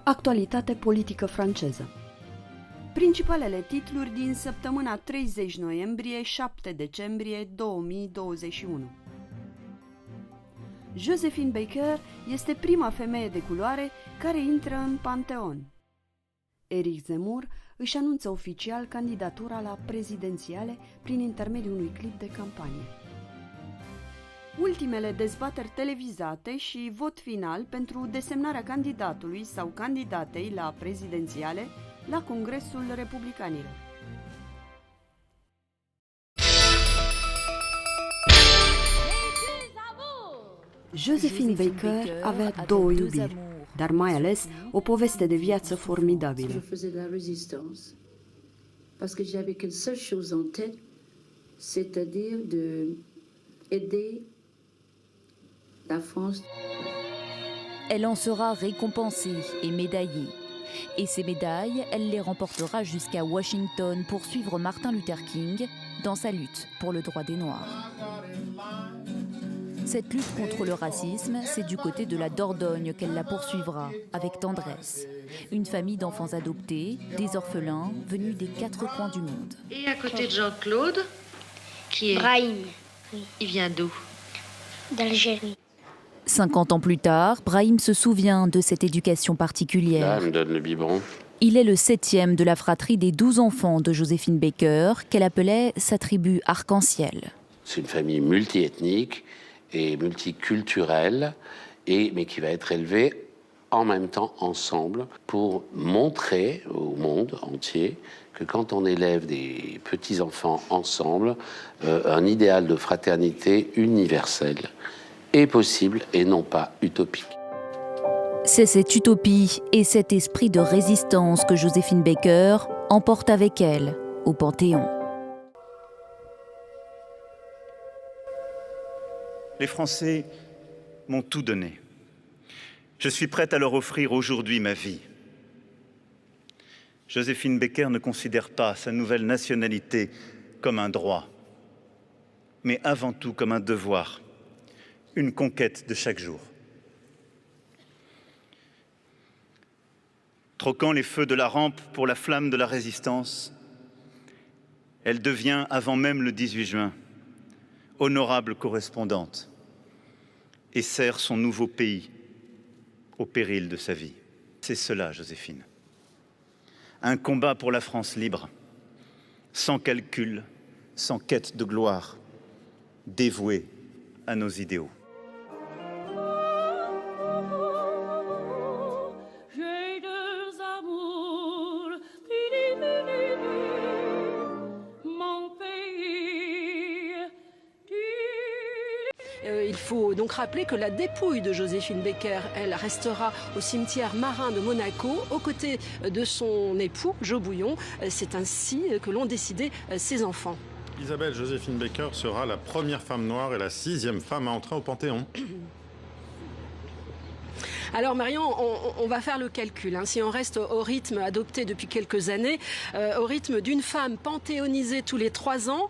Actualitate politică franceză. Principalele titluri din săptămâna 30 noiembrie-7 decembrie 2021. Joséphine Baker este prima femeie de culoare care intră în Panteon. Éric Zemmour își anunță oficial candidatura la prezidențiale prin intermediul unui clip de campanie. Ultimele dezbateri televizate și vot final pentru desemnarea candidatului sau candidatei la prezidențiale la Congresul Republicanilor. Joséphine Baker avea două iubiri, dar mai ales o poveste de viață formidabilă. Je faisais de la résistance parce que j'avais qu'une seule chose en tête, c'est-à-dire de aider la France. Elle en sera récompensée et médaillée. Et ces médailles, elle les remportera jusqu'à Washington pour suivre Martin Luther King dans sa lutte pour le droit des Noirs. Cette lutte contre le racisme, c'est du côté de la Dordogne qu'elle la poursuivra, avec tendresse. Une famille d'enfants adoptés, des orphelins, venus des quatre coins du monde. Et à côté de Jean-Claude, qui est... Brahim, oui. Il vient d'où? D'Algérie. 50 ans plus tard, Brahim se souvient de cette éducation particulière. Là, elle me donne le biberon. Il est le 7e de la fratrie des 12 enfants de Joséphine Baker, qu'elle appelait sa tribu arc-en-ciel. C'est une famille multiethnique et multiculturelle, mais qui va être élevée en même temps ensemble pour montrer au monde entier que quand on élève des petits-enfants ensemble, un idéal de fraternité universelle est possible et non pas utopique. C'est cette utopie et cet esprit de résistance que Joséphine Baker emporte avec elle au Panthéon. Les Français m'ont tout donné. Je suis prête à leur offrir aujourd'hui ma vie. Joséphine Baker ne considère pas sa nouvelle nationalité comme un droit, mais avant tout comme un devoir, une conquête de chaque jour. Troquant les feux de la rampe pour la flamme de la résistance, elle devient, avant même le 18 juin, honorable correspondante et sert son nouveau pays au péril de sa vie. C'est cela, Joséphine. Un combat pour la France libre, sans calcul, sans quête de gloire, dévoué à nos idéaux. Il faut donc rappeler que la dépouille de Joséphine Baker, elle restera au cimetière marin de Monaco, aux côtés de son époux, Jo Bouillon. C'est ainsi que l'ont décidé ses enfants. Isabelle Joséphine Baker sera la première femme noire et la 6e femme à entrer au Panthéon. Alors Marion, on va faire le calcul. Si on reste au rythme adopté depuis quelques années, au rythme d'une femme panthéonisée tous les 3 ans,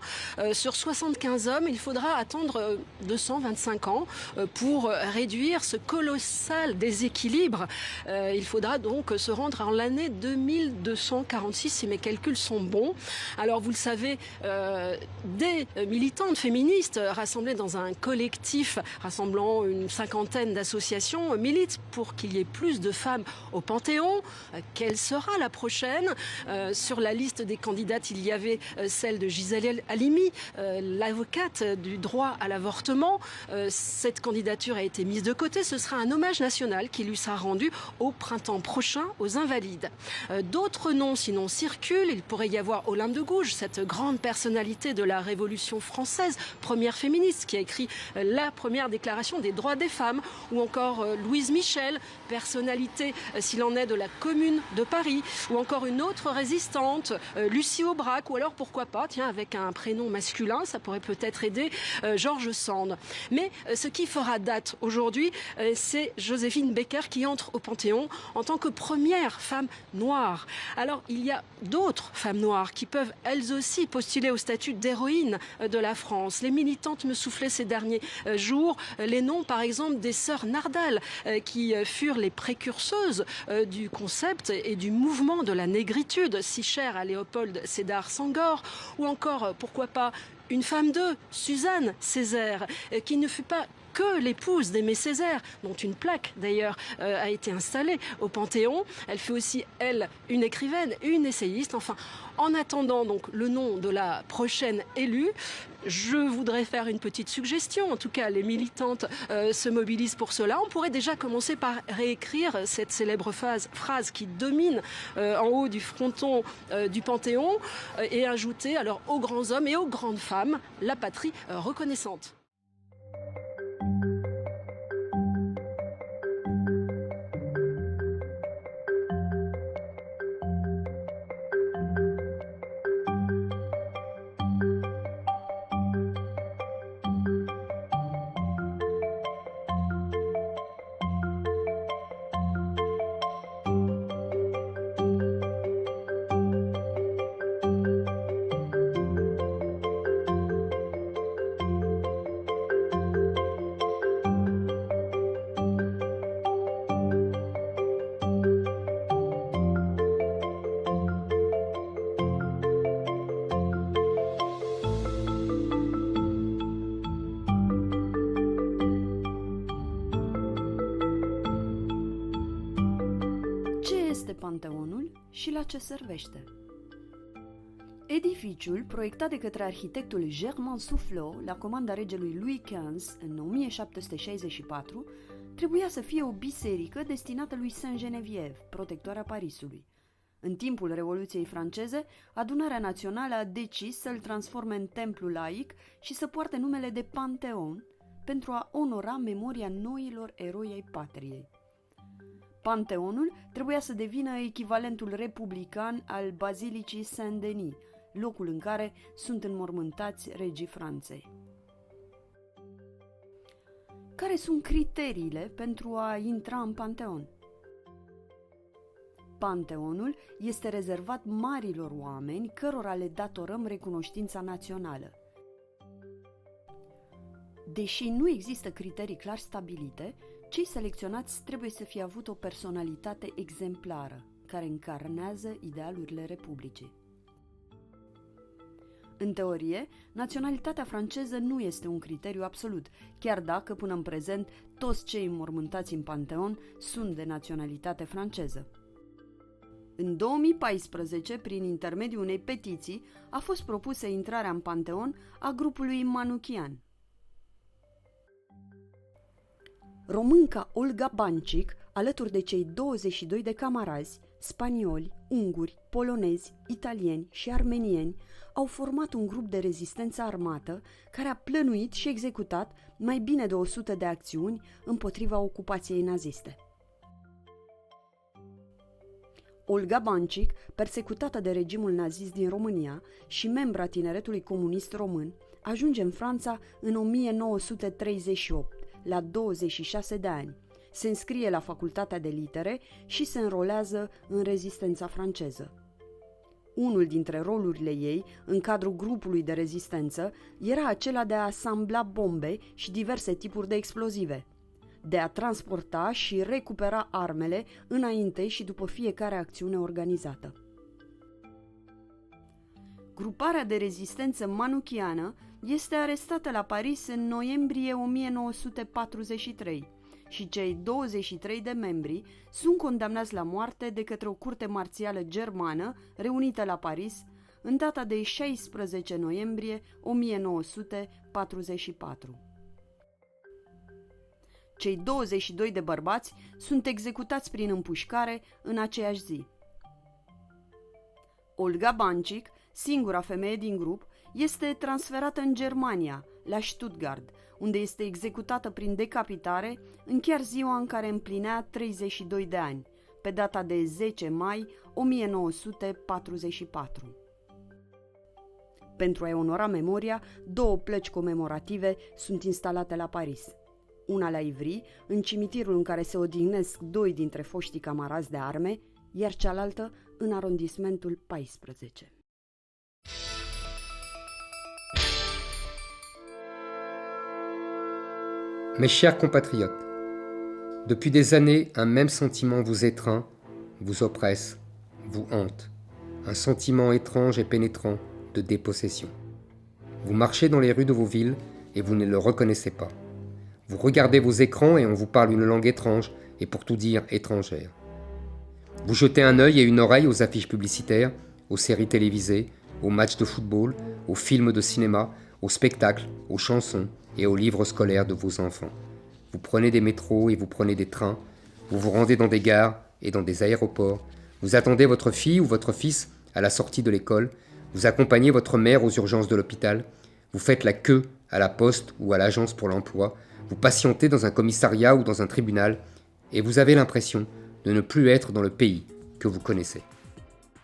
sur 75 hommes, il faudra attendre 225 ans pour réduire ce colossal déséquilibre. Il faudra donc se rendre en l'année 2246, si mes calculs sont bons. Alors vous le savez, des militantes féministes rassemblées dans un collectif rassemblant une 50aine d'associations militent pour qu'il y ait plus de femmes au Panthéon. Quelle sera la prochaine? Sur la liste des candidates, il y avait celle de Gisèle Halimi, l'avocate du droit à l'avortement. Cette candidature a été mise de côté. Ce sera un hommage national qui lui sera rendu au printemps prochain aux Invalides. D'autres noms sinon circulent. Il pourrait y avoir Olympe de Gouges, cette grande personnalité de la Révolution française, première féministe qui a écrit la première déclaration des droits des femmes, ou encore Louise Michel, personnalité s'il en est de la Commune de Paris, ou encore une autre résistante, Lucie Aubrac, ou alors pourquoi pas, tiens, avec un prénom masculin, ça pourrait peut-être aider, Georges Sand. Mais ce qui fera date aujourd'hui, c'est Joséphine Baker qui entre au Panthéon en tant que première femme noire. Alors il y a d'autres femmes noires qui peuvent elles aussi postuler au statut d'héroïne de la France. Les militantes me soufflaient ces derniers jours les noms par exemple des sœurs Nardal qui qui furent les précurseuses du concept et du mouvement de la négritude, si cher à Léopold Sédar Senghor, ou encore, pourquoi pas, une femme d'eux, Suzanne Césaire, qui ne fut pas que l'épouse d'Aimé Césaire, dont une plaque d'ailleurs a été installée au Panthéon. Elle fut aussi, elle, une écrivaine, une essayiste. Enfin, en attendant donc le nom de la prochaine élue, je voudrais faire une petite suggestion. En tout cas, les militantes se mobilisent pour cela. On pourrait déjà commencer par réécrire cette célèbre phrase qui domine en haut du fronton du Panthéon et ajouter alors aux grands hommes et aux grandes femmes la patrie reconnaissante. Panteonul și la ce servește. Edificiul, proiectat de către arhitectul Germain Soufflot la comanda regelui Louis XV în 1764, trebuia să fie o biserică destinată lui Saint-Geneviève, protectoarea Parisului. În timpul Revoluției franceze, Adunarea Națională a decis să-l transforme în templu laic și să poarte numele de Panteon pentru a onora memoria noilor eroi ai patriei. Panteonul trebuia să devină echivalentul republican al Bazilicii Saint-Denis, locul în care sunt înmormântați regii Franței. Care sunt criteriile pentru a intra în Panteon? Panteonul este rezervat marilor oameni cărora le datorăm recunoștința națională. Deși nu există criterii clar stabilite, cei selecționați trebuie să fie avut o personalitate exemplară, care încarnează idealurile Republicii. În teorie, naționalitatea franceză nu este un criteriu absolut, chiar dacă, până în prezent, toți cei înmormântați în Panteon sunt de naționalitate franceză. În 2014, prin intermediul unei petiții, a fost propusă intrarea în Panteon a grupului Manuchian. Românca Olga Bancic, alături de cei 22 de camarazi, spanioli, unguri, polonezi, italieni și armenieni, au format un grup de rezistență armată care a plănuit și executat mai bine de 100 de acțiuni împotriva ocupației naziste. Olga Bancic, persecutată de regimul nazist din România și membra Tineretului Comunist Român, ajunge în Franța în 1938, la 26 de ani. Se înscrie la Facultatea de Litere și se înrolează în rezistența franceză. Unul dintre rolurile ei, în cadrul grupului de rezistență, era acela de a asambla bombe și diverse tipuri de explozive, de a transporta și recupera armele înainte și după fiecare acțiune organizată. Gruparea de rezistență manuchiană este arestată la Paris în noiembrie 1943 și cei 23 de membri sunt condamnați la moarte de către o curte marțială germană reunită la Paris în data de 16 noiembrie 1944. Cei 22 de bărbați sunt executați prin împușcare în aceeași zi. Olga Bancic, singura femeie din grup, este transferată în Germania, la Stuttgart, unde este executată prin decapitare în chiar ziua în care împlinea 32 de ani, pe data de 10 mai 1944. Pentru a-i onora memoria, 2 plăci comemorative sunt instalate la Paris. Una la Ivry, în cimitirul în care se odihnesc 2 dintre foștii camarazi de arme, iar cealaltă în arondismentul 14. Mes chers compatriotes, Depuis des années, un même sentiment vous étreint, vous oppresse, vous hante. Un sentiment étrange et pénétrant de dépossession. Vous marchez dans les rues de vos villes et vous ne le reconnaissez pas. Vous regardez vos écrans et on vous parle une langue étrange et pour tout dire étrangère. Vous jetez un œil et une oreille aux affiches publicitaires, aux séries télévisées, aux matchs de football, aux films de cinéma, aux spectacles, aux chansons et aux livres scolaires de vos enfants. Vous prenez des métros et vous prenez des trains, vous vous rendez dans des gares et dans des aéroports, vous attendez votre fille ou votre fils à la sortie de l'école, vous accompagnez votre mère aux urgences de l'hôpital, vous faites la queue à la poste ou à l'agence pour l'emploi, vous patientez dans un commissariat ou dans un tribunal et vous avez l'impression de ne plus être dans le pays que vous connaissez.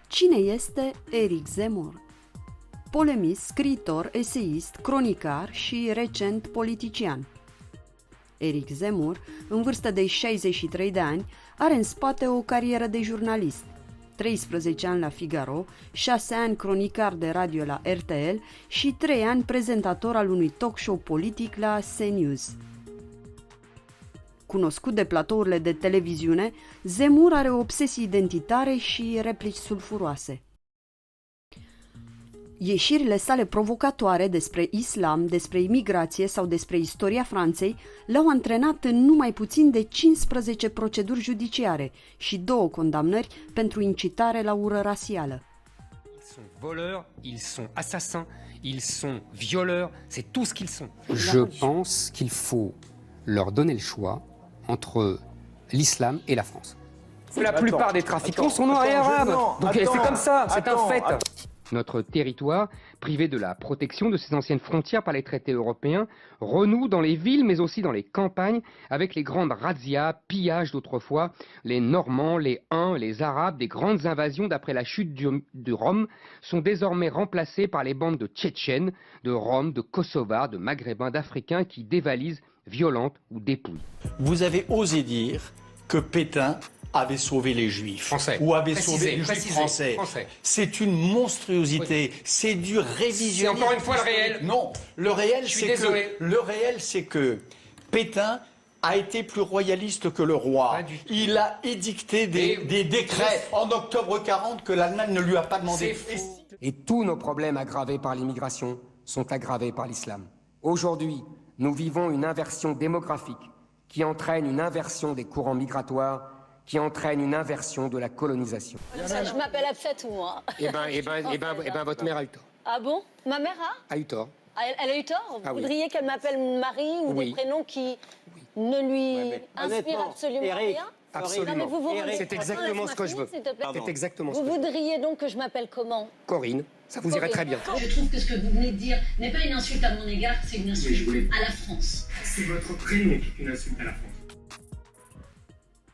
Cine este Eric Zemmour? Polemist, scriitor, eseist, cronicar și recent politician. Eric Zemmour, în vârstă de 63 de ani, are în spate o carieră de jurnalist. 13 ani la Figaro, 6 ani cronicar de radio la RTL și 3 ani prezentator al unui talk show politic la CNews. Cunoscut de platourile de televiziune, Zemmour are obsesii identitare și replici sulfuroase. Ieșirile sale provocatoare despre islam, despre imigrație sau despre istoria Franței l-au antrenat în numai puțin de 15 proceduri judiciare și 2 condamnări pentru incitare la ură rasială. Ils sont voleurs, ils sont assassins, ils sont violeurs, c'est tout ce qu'ils sont. Je pense qu'il faut leur donner le choix entre l'islam et la France. La plupart des trafiquants sont noirs et arabes. Donc c'est comme ça, c'est un fait. Notre territoire, privé de la protection de ses anciennes frontières par les traités européens, renoue dans les villes mais aussi dans les campagnes avec les grandes razzias, pillages d'autrefois, les Normands, les Huns, les Arabes, des grandes invasions d'après la chute de Rome sont désormais remplacées par les bandes de Tchétchènes, de Roms, de Kosovars, de Maghrébins, d'Africains qui dévalisent, violentent ou dépouillent. Vous avez osé dire que Pétain avait sauvé les Juifs. Français. Ou avait sauvé les Juifs français. C'est une monstruosité. C'est du révisionnisme. C'est encore une fois le réel. Non, le réel, c'est que Pétain a été plus royaliste que le roi. Il a édicté des décrets en octobre 40 que l'Allemagne ne lui a pas demandé. Et tous nos problèmes aggravés par l'immigration sont aggravés par l'islam. Aujourd'hui, nous vivons une inversion démographique qui entraîne une inversion des courants migratoires, qui entraîne une inversion de la colonisation. Ça, je m'appelle Absat, moi. Eh ben, votre mère a eu tort. Ah bon? Ma mère a eu tort. Elle a eu tort? Vous Ah oui. voudriez qu'elle m'appelle Marie ou des prénoms qui ne lui inspirent absolument rien? Absolument. Non, mais vous c'est exactement ce que je veux. C'est exactement ce que vous voudriez donc que je m'appelle comment? Corinne, ça vous irait très bien. Je trouve que ce que vous venez de dire n'est pas une insulte à mon égard, c'est une insulte à la France. C'est votre prénom qui est une insulte à la France.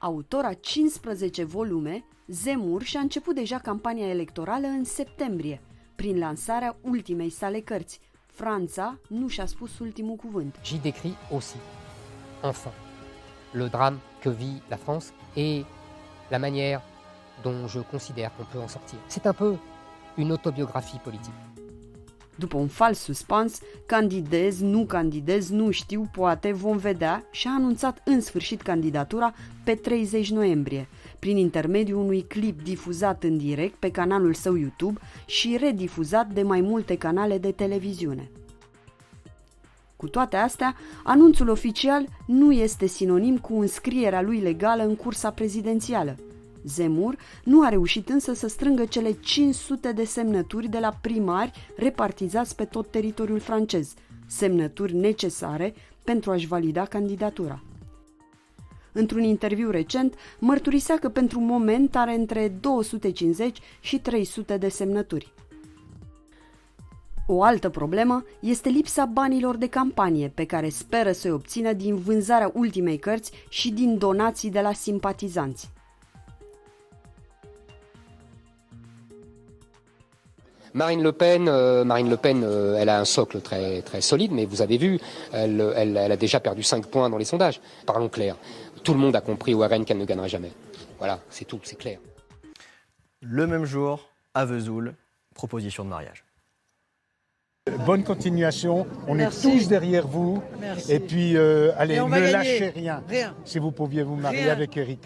Autor a 15 volume, Zemmour și-a început deja campania electorală în septembrie, prin lansarea ultimei sale cărți, Franța nu și-a spus ultimul cuvânt. J'y décris aussi, enfin, le drame que vit la France et la manière dont je considère qu'on peut en sortir. C'est un peu une autobiographie politique. După un fals suspans, candidez, nu știu, poate, vom vedea, și-a anunțat în sfârșit candidatura pe 30 noiembrie, prin intermediul unui clip difuzat în direct pe canalul său YouTube și redifuzat de mai multe canale de televiziune. Cu toate astea, anunțul oficial nu este sinonim cu înscrierea lui legală în cursa prezidențială. Zemmour nu a reușit însă să strângă cele 500 de semnături de la primari repartizați pe tot teritoriul francez, semnături necesare pentru a-și valida candidatura. Într-un interviu recent, mărturisea că pentru moment are între 250 și 300 de semnături. O altă problemă este lipsa banilor de campanie pe care speră să-i obțină din vânzarea ultimei cărți și din donații de la simpatizanți. Marine Le Pen, elle a un socle très solide, mais vous avez vu, elle a déjà perdu 5 points dans les sondages. Parlons clair. Tout le monde a compris au RN qu'elle ne gagnera jamais. Voilà, c'est tout, c'est clair. Le même jour, à Vesoul, proposition de mariage. Bonne continuation, on Merci. est tous derrière vous. Merci. Et puis, allez, Et on va ne gagner. lâchez rien. Rien. Si vous pouviez vous marier Rien. avec Eric.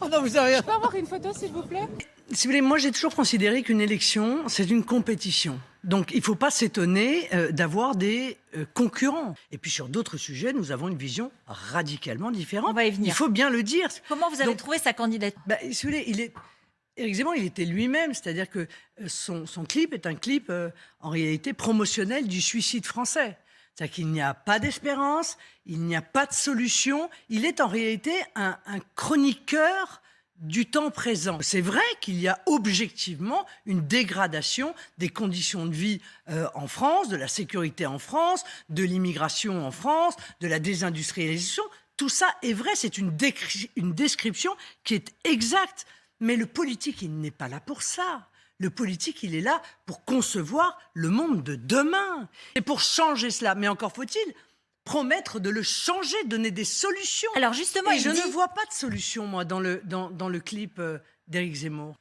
Oh non, vous avez rien. Je peux avoir une photo, s'il vous plaît? Si vous voulez, moi j'ai toujours considéré qu'une élection, c'est une compétition. Donc il ne faut pas s'étonner d'avoir des concurrents. Et puis sur d'autres sujets, nous avons une vision radicalement différente. On va y venir. Il faut bien le dire. Comment vous avez trouvé sa candidature? Si vous voulez, Éric Zemmour, il était lui-même, c'est-à-dire que son clip est un clip en réalité promotionnel du suicide français. C'est-à-dire qu'il n'y a pas d'espérance, il n'y a pas de solution. Il est en réalité un chroniqueur du temps présent. C'est vrai qu'il y a objectivement une dégradation des conditions de vie en France, de la sécurité en France, de l'immigration en France, de la désindustrialisation. Tout ça est vrai, c'est une description qui est exacte. Mais le politique, il n'est pas là pour ça. Le politique, il est là pour concevoir le monde de demain. Et pour changer cela, mais encore faut-il promettre de le changer, donner des solutions. Alors justement, et je ne vois pas de solution, moi, dans le clip d'Éric Zemmour.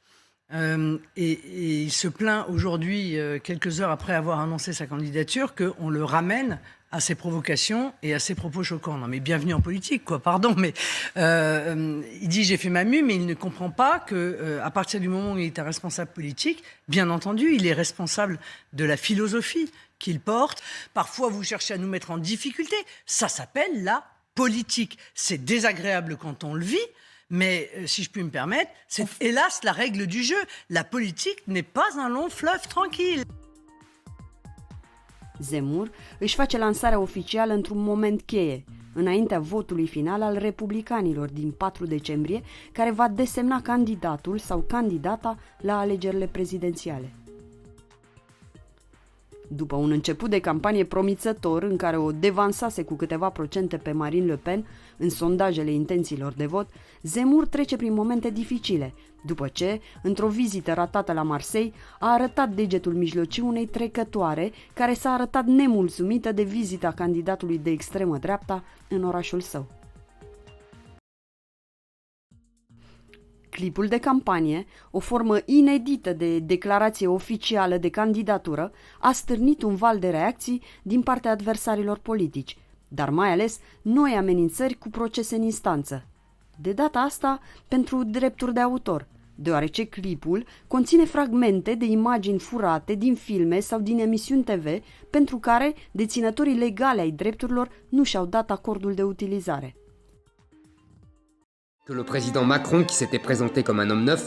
Et il se plaint aujourd'hui, quelques heures après avoir annoncé sa candidature, qu'on le ramène à ses provocations et à ses propos choquants. Non mais bienvenue en politique, quoi, pardon, mais il dit j'ai fait ma mue, mais il ne comprend pas qu'à partir du moment où il est un responsable politique, bien entendu, il est responsable de la philosophie qu'il porte. Parfois, vous cherchez à nous mettre en difficulté. Ça s'appelle la politique. C'est désagréable quand on le vit, mais si je puis me permettre, c'est hélas la règle du jeu. La politique n'est pas un long fleuve tranquille. Zemmour își face lansarea oficială într-un moment cheie, înaintea votului final al republicanilor din 4 decembrie, care va desemna candidatul sau candidata la alegerile prezidențiale. După un început de campanie promițător în care o devansase cu câteva procente pe Marine Le Pen în sondajele intențiilor de vot, Zemmour trece prin momente dificile, după ce, într-o vizită ratată la Marseille, a arătat degetul mijlociu unei trecătoare care s-a arătat nemulțumită de vizita candidatului de extremă dreapta în orașul său. Clipul de campanie, o formă inedită de declarație oficială de candidatură, a stârnit un val de reacții din partea adversarilor politici, dar mai ales noi amenințări cu procese în instanță. De data asta pentru drepturi de autor, deoarece clipul conține fragmente de imagini furate din filme sau din emisiuni TV pentru care deținătorii legale ai drepturilor nu și-au dat acordul de utilizare. Que le président Macron, qui s'était présenté comme un homme neuf,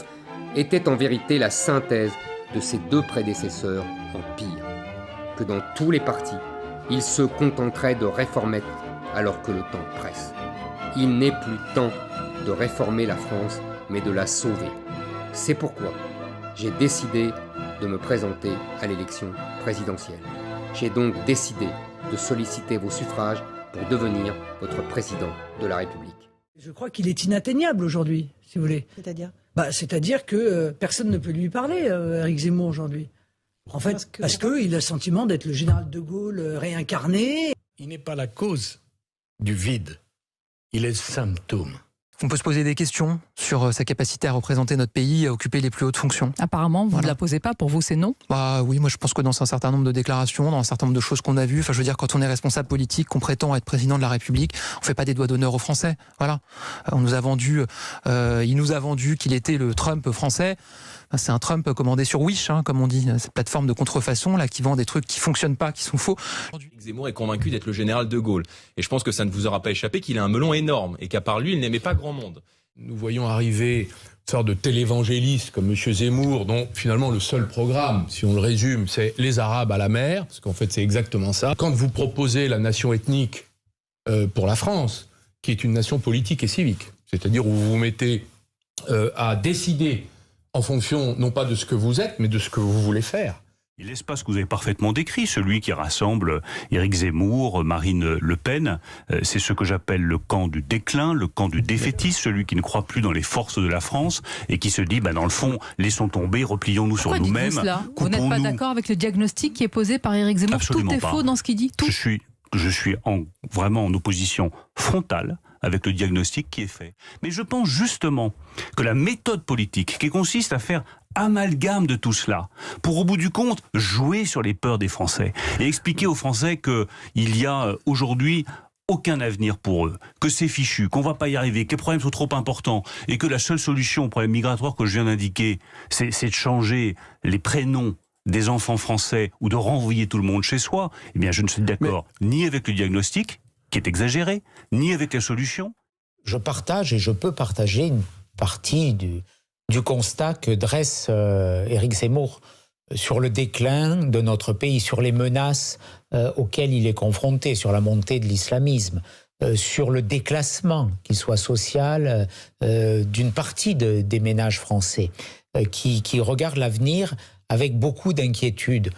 était en vérité la synthèse de ses deux prédécesseurs en pire. Que dans tous les partis, il se contenterait de réformettes alors que le temps presse. Il n'est plus temps de réformer la France, mais de la sauver. C'est pourquoi j'ai décidé de me présenter à l'élection présidentielle. J'ai donc décidé de solliciter vos suffrages pour devenir votre président de la République. Je crois qu'il est inatteignable aujourd'hui, si vous voulez. C'est-à-dire c'est-à-dire que personne ne peut lui parler, Éric Zemmour, aujourd'hui. En fait, parce qu'il a le sentiment d'être le général de Gaulle réincarné. Il n'est pas la cause du vide, il est le symptôme. On peut se poser des questions sur sa capacité à représenter notre pays, à occuper les plus hautes fonctions. Apparemment, vous ne la posez pas, pour vous c'est non? Bah oui, moi je pense que dans un certain nombre de déclarations, dans un certain nombre de choses qu'on a vues, enfin je veux dire, quand on est responsable politique, qu'on prétend être président de la République, on fait pas des doigts d'honneur aux Français, voilà. Il nous a vendu qu'il était le Trump français. C'est un Trump commandé sur Wish, hein, comme on dit, cette plateforme de contrefaçon là qui vend des trucs qui fonctionnent pas, qui sont faux. Zemmour est convaincu d'être le général de Gaulle. Et je pense que ça ne vous aura pas échappé qu'il a un melon énorme et qu'à part lui, il n'aimait pas grand monde. Nous voyons arriver une sorte de télévangéliste comme M. Zemmour, dont finalement le seul programme, si on le résume, c'est les Arabes à la mer, parce qu'en fait c'est exactement ça. Quand vous proposez la nation ethnique pour la France, qui est une nation politique et civique, c'est-à-dire où vous vous mettez à décider en fonction non pas de ce que vous êtes, mais de ce que vous voulez faire. Et l'espace que vous avez parfaitement décrit, celui qui rassemble Éric Zemmour, Marine Le Pen, c'est ce que j'appelle le camp du déclin, le camp du défaitisme, celui qui ne croit plus dans les forces de la France et qui se dit, dans le fond, laissons tomber, replions-nous sur nous-mêmes. Vous n'êtes pas d'accord avec le diagnostic qui est posé par Éric Zemmour? Absolument tout est pas. Faux dans ce qu'il dit? Tout. Je suis vraiment en opposition frontale avec le diagnostic qui est fait. Mais je pense justement que la méthode politique qui consiste à faire amalgame de tout cela, pour au bout du compte jouer sur les peurs des Français et expliquer aux Français qu'il y a aujourd'hui aucun avenir pour eux, que c'est fichu, qu'on va pas y arriver, que les problèmes sont trop importants et que la seule solution au problème migratoire que je viens d'indiquer, c'est de changer les prénoms des enfants français ou de renvoyer tout le monde chez soi, eh bien je ne suis d'accord ni avec le diagnostic, qui est exagéré, ni avec la solution. Je partage et je peux partager une partie du constat que dresse Éric Zemmour sur le déclin de notre pays, sur les menaces auxquelles il est confronté, sur la montée de l'islamisme, sur le déclassement, qu'il soit social, d'une partie des ménages français, qui regardent l'avenir avec beaucoup d'inquiétude.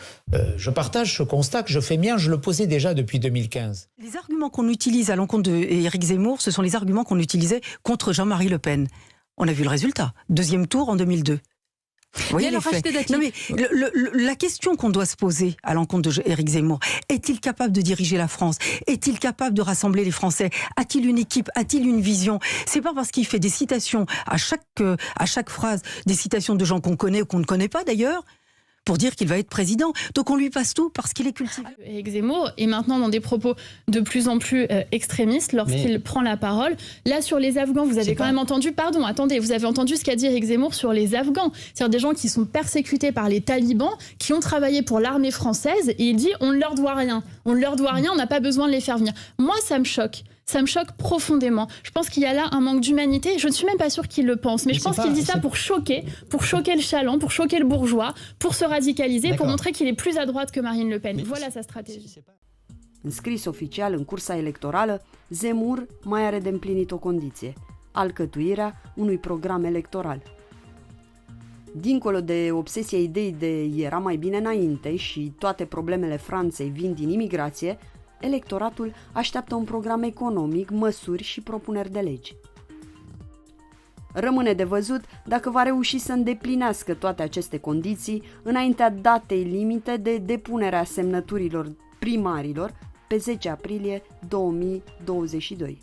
Je partage ce constat que je fais mien, je le posais déjà depuis 2015. Les arguments qu'on utilise à l'encontre d'Éric Zemmour, ce sont les arguments qu'on utilisait contre Jean-Marie Le Pen. On a vu le résultat. Deuxième tour en 2002. Vous voyez les faits. Non mais la question qu'on doit se poser à l'encontre d'Éric Zemmour, est-il capable de diriger la France? Est-il capable de rassembler les Français? A-t-il une équipe? A-t-il une vision? C'est pas parce qu'il fait des citations à chaque phrase, des citations de gens qu'on connaît ou qu'on ne connaît pas d'ailleurs, pour dire qu'il va être président. Donc on lui passe tout parce qu'il est cultivé. Éric Zemmour est maintenant dans des propos de plus en plus extrémistes lorsqu'il prend la parole. Là, sur les Afghans, vous avez quand même entendu... Pardon, attendez, vous avez entendu ce qu'a dit Éric Zemmour sur les Afghans. C'est-à-dire des gens qui sont persécutés par les talibans, qui ont travaillé pour l'armée française, et il dit « on ne leur doit rien. On ne leur doit rien, on n'a pas besoin de les faire venir ». Moi, ça me choque. Ça me choque profondément. Je pense qu'il y a là un manque d'humanité. Je ne suis même pas sûre qu'il le pense, mais je pense qu'il dit ça pour choquer le chaland, pour choquer le bourgeois, pour se radicaliser, pour montrer qu'il est plus à droite que Marine Le Pen. Voilà sa stratégie. Înscris oficial în cursa electorală, Zemmour mai are de împlinit o condiție: alcătuirea unui program electoral. Dincolo de obsesia ideii de era mai bine înainte și toate problemele Franței vin din imigrație, electoratul așteaptă un program economic, măsuri și propuneri de legi. Rămâne de văzut dacă va reuși să îndeplinească toate aceste condiții înaintea datei limite de depunere a semnăturilor primarilor pe 10 aprilie 2022.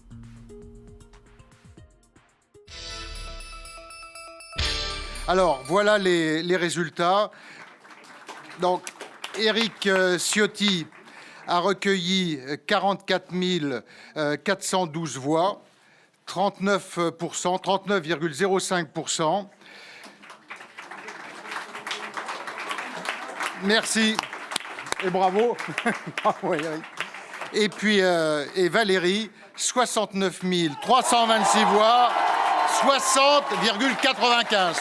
Alors, voilà les résultats. Donc, Éric Ciotti a recueilli 44 412 voix, 39,05%. Merci et bravo. Bravo Éric. Et puis et Valérie, 69 326 voix, 60,95, 61%.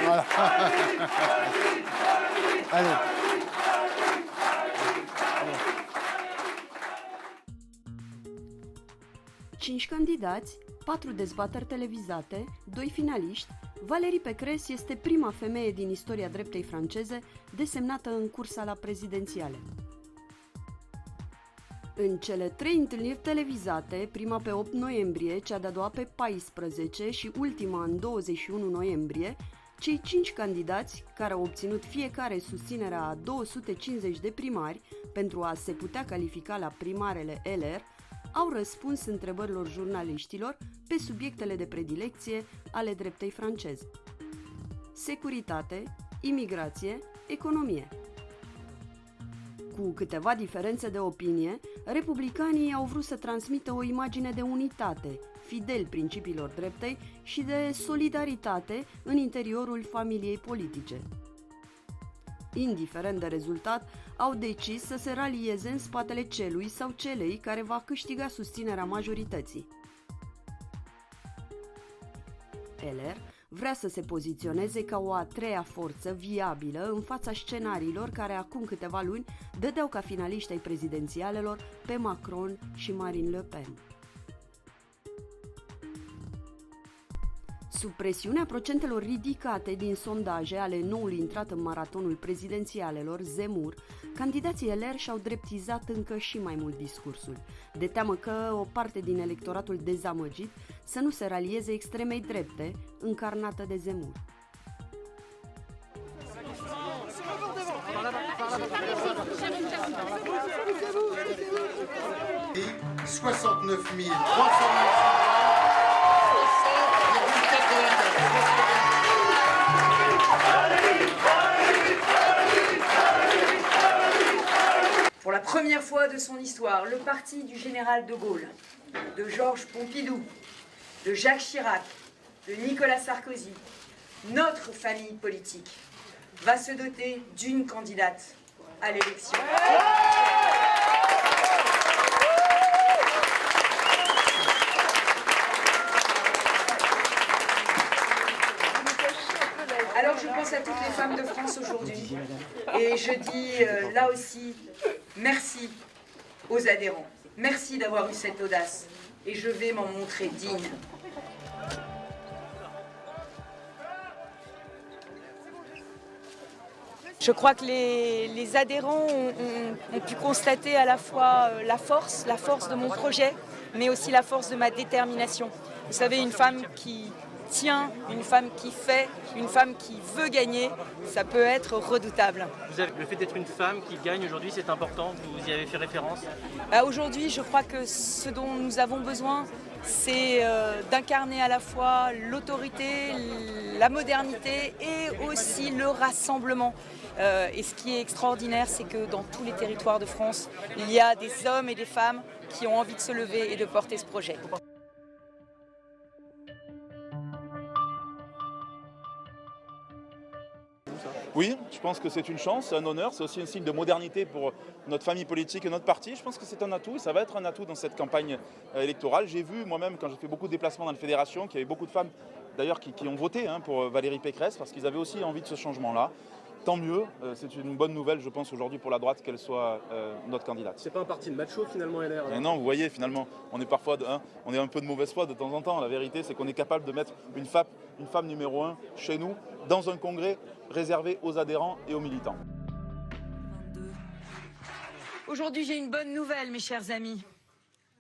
Voilà. Allez. Cinci candidați, 4 dezbateri televizate, 2 finaliști, Valérie Pécresse este prima femeie din istoria dreptei franceze desemnată în cursa la prezidențiale. În cele 3 întâlniri televizate, prima pe 8 noiembrie, cea de-a doua pe 14 și ultima în 21 noiembrie, cei 5 candidați, care au obținut fiecare susținerea a 250 de primari pentru a se putea califica la primarele LR, au răspuns întrebărilor jurnaliștilor pe subiectele de predilecție ale dreptei franceze: securitate, imigrație, economie. Cu câteva diferențe de opinie, republicanii au vrut să transmită o imagine de unitate, fidel principiilor dreptei și de solidaritate în interiorul familiei politice. Indiferent de rezultat, au decis să se ralieze în spatele celui sau celei care va câștiga susținerea majorității. LR vrea să se poziționeze ca o a treia forță viabilă în fața scenariilor care acum câteva luni dădeau ca finaliști ai prezidențialelor pe Macron și Marine Le Pen. Sub presiunea procentelor ridicate din sondaje ale noului intrat în maratonul prezidențialelor, Zemmour, candidații LR și-au dreptizat încă și mai mult discursul, de teamă că o parte din electoratul dezamăgit să nu se ralieze extremei drepte, încarnată de Zemmour. $69 326. la première fois de son histoire, le parti du général de Gaulle, de Georges Pompidou, de Jacques Chirac, de Nicolas Sarkozy, notre famille politique va se doter d'une candidate à l'élection. Alors je pense à toutes les femmes de France aujourd'hui et je dis là aussi merci aux adhérents. Merci d'avoir eu cette audace et je vais m'en montrer digne. Je crois que les adhérents ont pu constater à la fois la force de mon projet, mais aussi la force de ma détermination. Vous savez, une femme qui tient, une femme qui fait, une femme qui veut gagner, ça peut être redoutable. Le fait d'être une femme qui gagne aujourd'hui, c'est important, vous y avez fait référence. Aujourd'hui, je crois que ce dont nous avons besoin, c'est d'incarner à la fois l'autorité, la modernité et aussi le rassemblement. Et ce qui est extraordinaire, c'est que dans tous les territoires de France, il y a des hommes et des femmes qui ont envie de se lever et de porter ce projet. Oui, je pense que c'est une chance, un honneur, c'est aussi un signe de modernité pour notre famille politique et notre parti. Je pense que c'est un atout et ça va être un atout dans cette campagne électorale. J'ai vu moi-même quand j'ai fait beaucoup de déplacements dans la fédération qu'il y avait beaucoup de femmes d'ailleurs qui ont voté pour Valérie Pécresse parce qu'ils avaient aussi envie de ce changement-là. Tant mieux, c'est une bonne nouvelle je pense aujourd'hui pour la droite qu'elle soit notre candidate. C'est pas un parti de macho finalement LR. Mais non, vous voyez finalement, on est parfois on est un peu de mauvaise foi de temps en temps. La vérité c'est qu'on est capable de mettre une femme numéro 1 chez nous dans un congrès réservé aux adhérents et aux militants. Aujourd'hui, j'ai une bonne nouvelle, mes chers amis.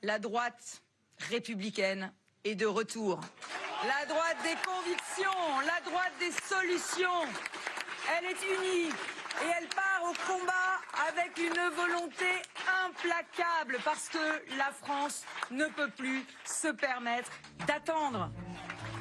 La droite républicaine est de retour. La droite des convictions, la droite des solutions. Elle est unie et elle part au combat avec une volonté implacable parce que la France ne peut plus se permettre d'attendre.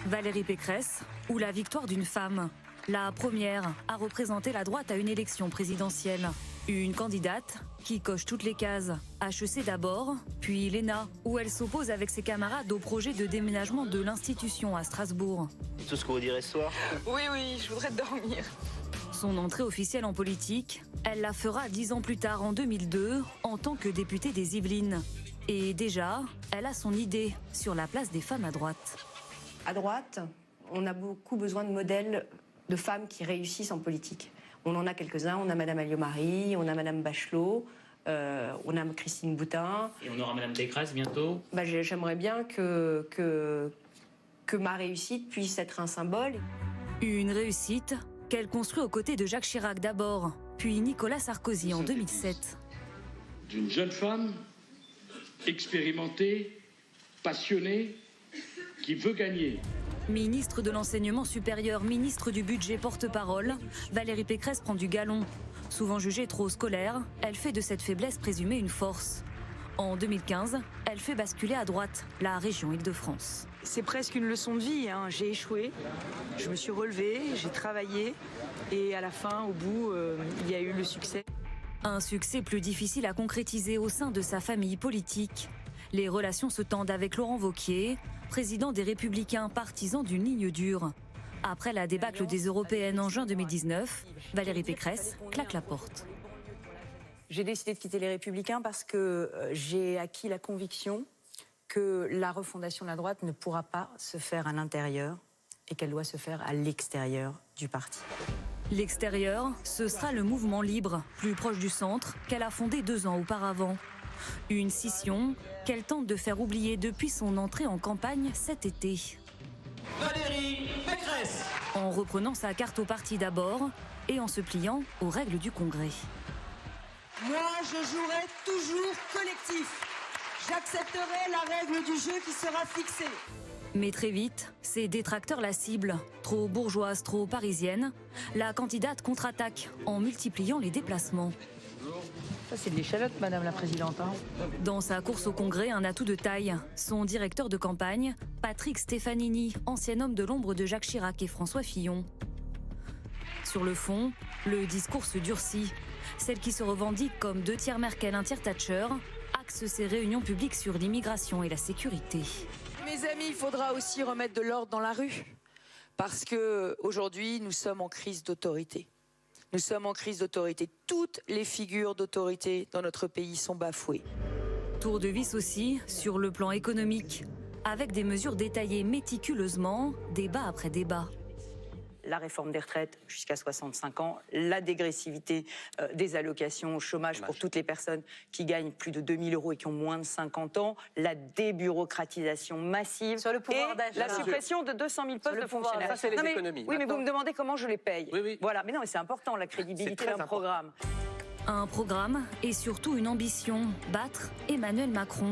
Valérie Pécresse ou la victoire d'une femme. La première à représenter la droite à une élection présidentielle. Une candidate qui coche toutes les cases. HEC d'abord, puis l'ENA, où elle s'oppose avec ses camarades au projet de déménagement de l'institution à Strasbourg. Tout ce que vous direz ce soir? Oui, je voudrais dormir. Son entrée officielle en politique, elle la fera 10 ans plus tard, en 2002, en tant que députée des Yvelines. Et déjà, elle a son idée sur la place des femmes à droite. À droite, on a beaucoup besoin de modèles de femmes qui réussissent en politique. On en a quelques-uns, on a Madame Alliot-Marie, on a Madame Bachelot, on a Christine Boutin. Et on aura Madame Pécresse bientôt. J'aimerais bien que ma réussite puisse être un symbole. Une réussite qu'elle construit aux côtés de Jacques Chirac d'abord, puis Nicolas Sarkozy en 2007. D'une jeune femme expérimentée, passionnée, qui veut gagner. Ministre de l'enseignement supérieur, ministre du budget, porte-parole, Valérie Pécresse prend du galon. Souvent jugée trop scolaire, elle fait de cette faiblesse présumée une force. En 2015, elle fait basculer à droite la région Île-de-France. C'est presque une leçon de vie, hein. J'ai échoué, je me suis relevée, j'ai travaillé et à la fin, au bout, il y a eu le succès. Un succès plus difficile à concrétiser au sein de sa famille politique. Les relations se tendent avec Laurent Wauquiez, président des Républicains, partisan d'une ligne dure. Après la débâcle des Européennes en juin 2019, Valérie Pécresse claque la porte. J'ai décidé de quitter les Républicains parce que j'ai acquis la conviction que la refondation de la droite ne pourra pas se faire à l'intérieur et qu'elle doit se faire à l'extérieur du parti. L'extérieur, ce sera le mouvement libre, plus proche du centre, qu'elle a fondé 2 ans auparavant. Une scission qu'elle tente de faire oublier depuis son entrée en campagne cet été. Valérie Pécresse. En reprenant sa carte au parti d'abord et en se pliant aux règles du Congrès. Moi, je jouerai toujours collectif. J'accepterai la règle du jeu qui sera fixée. Mais très vite, ses détracteurs la ciblent. Trop bourgeoise, trop parisienne, la candidate contre-attaque en multipliant les déplacements. Ça, c'est de l'échalote, Madame la Présidente. Hein. Dans sa course au Congrès, un atout de taille. Son directeur de campagne, Patrick Stefanini, ancien homme de l'ombre de Jacques Chirac et François Fillon. Sur le fond, le discours se durcit. Celle qui se revendique comme 2 tiers Merkel, 1 tiers Thatcher, axe ses réunions publiques sur l'immigration et la sécurité. Mes amis, il faudra aussi remettre de l'ordre dans la rue. Parce qu'aujourd'hui, nous sommes en crise d'autorité. Nous sommes en crise d'autorité. Toutes les figures d'autorité dans notre pays sont bafouées. Tour de vis aussi sur le plan économique, avec des mesures détaillées méticuleusement, débat après débat. La réforme des retraites jusqu'à 65 ans, la dégressivité des allocations au chômage pour toutes les personnes qui gagnent plus de 2 000 € et qui ont moins de 50 ans, la débureaucratisation massive sur le pouvoir d'achat, la suppression de 200 000 postes de fonctionnaires. Ça, c'est les économies. Oui, mais vous me demandez comment je les paye. Oui. Voilà, mais non, mais c'est important, la crédibilité d'un programme. Un programme et surtout une ambition, battre Emmanuel Macron.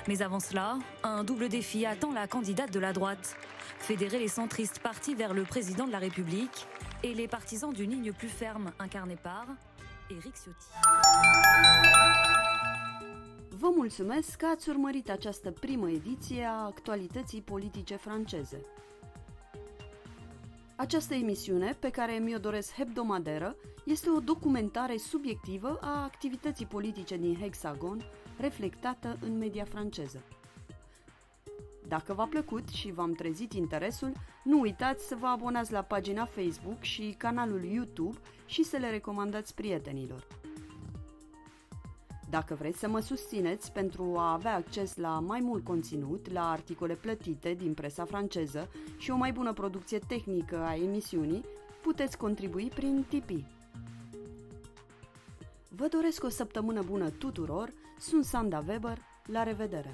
Mais avant cela, un double défi attend la candidate de la droite. Fédérer les centristes partis vers le président de la République et les partisans d'une ligne plus ferme incarnée par Éric Ciotti. Vă mulțumesc că ați urmărit această primă ediție a actualității politice franceze. Această emisiune, pe care mi-o doresc hebdomaderă, este o documentare subiectivă a activității politice din Hexagon, reflectată în media franceză. Dacă v-a plăcut și v-am trezit interesul, nu uitați să vă abonați la pagina Facebook și canalul YouTube și să le recomandați prietenilor. Dacă vreți să mă susțineți pentru a avea acces la mai mult conținut, la articole plătite din presa franceză și o mai bună producție tehnică a emisiunii, puteți contribui prin Tipeee. Vă doresc o săptămână bună tuturor, sunt Sanda Weber, la revedere!